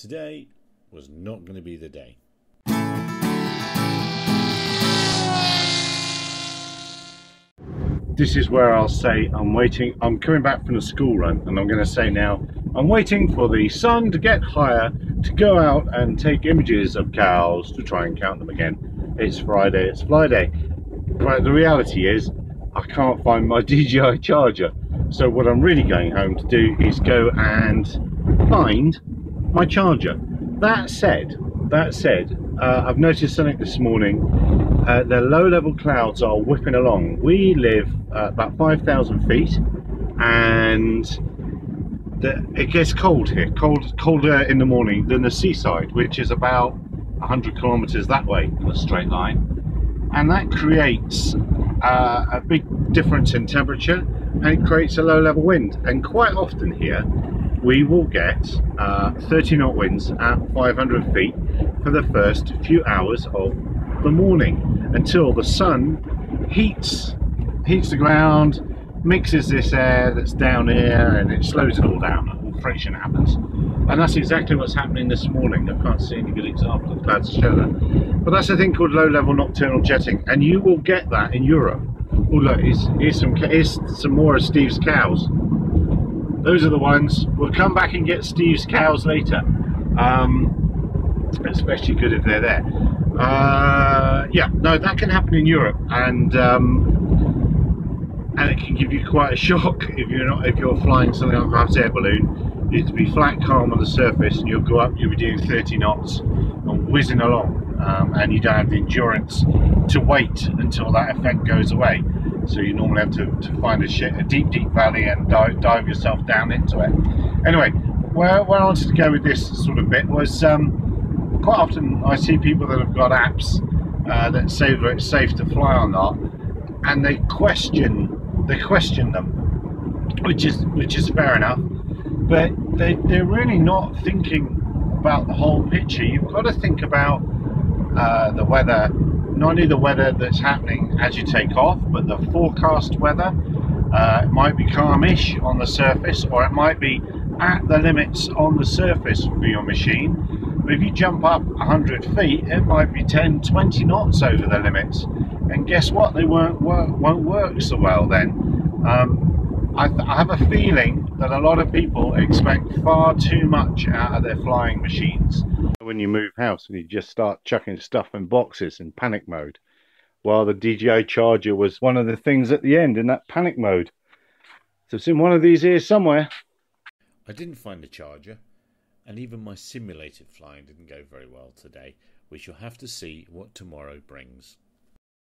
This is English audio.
Today was not going to be the day. This is where I'll say I'm waiting. I'm coming back from the school run and I'm going to say now I'm waiting for the sun to get higher to go out and take images of cows to try and count them again. It's Friday, it's fly day. But the reality is I can't find my DJI charger. So what I'm really going home to do is go and find my charger. That said, I've noticed something this morning. The low-level clouds are whipping along. We live about 5,000 feet, and it gets cold here. Colder in the morning than the seaside, which is about 100 kilometers that way in a straight line, and that creates a big difference in temperature, and it creates a low-level wind. And quite often here we will get 30 knot winds at 500 feet for the first few hours of the morning, until the sun heats the ground, mixes this air that's down here, and it slows it all down. All friction happens, and that's exactly what's happening this morning. I can't see any good example of clouds to show that, but that's a thing called low-level nocturnal jetting, and you will get that in Europe. Oh look, here's some more of Steve's cows. Those are the ones. We'll come back and get Steve's cows later. Especially good if they're there. Yeah, no, that can happen in Europe, and it can give you quite a shock if you're flying something like a hot air balloon. It'd be flat, calm on the surface, and you'll go up. You'll be doing 30 knots and whizzing along, and you don't have the endurance to wait until that effect goes away. So you normally have to find a deep valley and dive yourself down into it. Anyway, where I wanted to go with this sort of bit was quite often I see people that have got apps that say whether it's safe to fly or not, and they question them, which is fair enough, but they're really not thinking about the whole picture. You've got to think about the weather. Not only the weather that's happening as you take off, but the forecast weather. It might be calmish on the surface, or it might be at the limits on the surface for your machine. But if you jump up 100 feet, it might be 10, 20 knots over the limits. And guess what? They won't work so well then. I have a feeling that a lot of people expect far too much out of their flying machines. When you move house and you just start chucking stuff in boxes in panic mode, while the DJI charger was one of the things at the end in that panic mode. So it's in one of these here somewhere. I didn't find the charger, and even my simulated flying didn't go very well today. We shall have to see what tomorrow brings.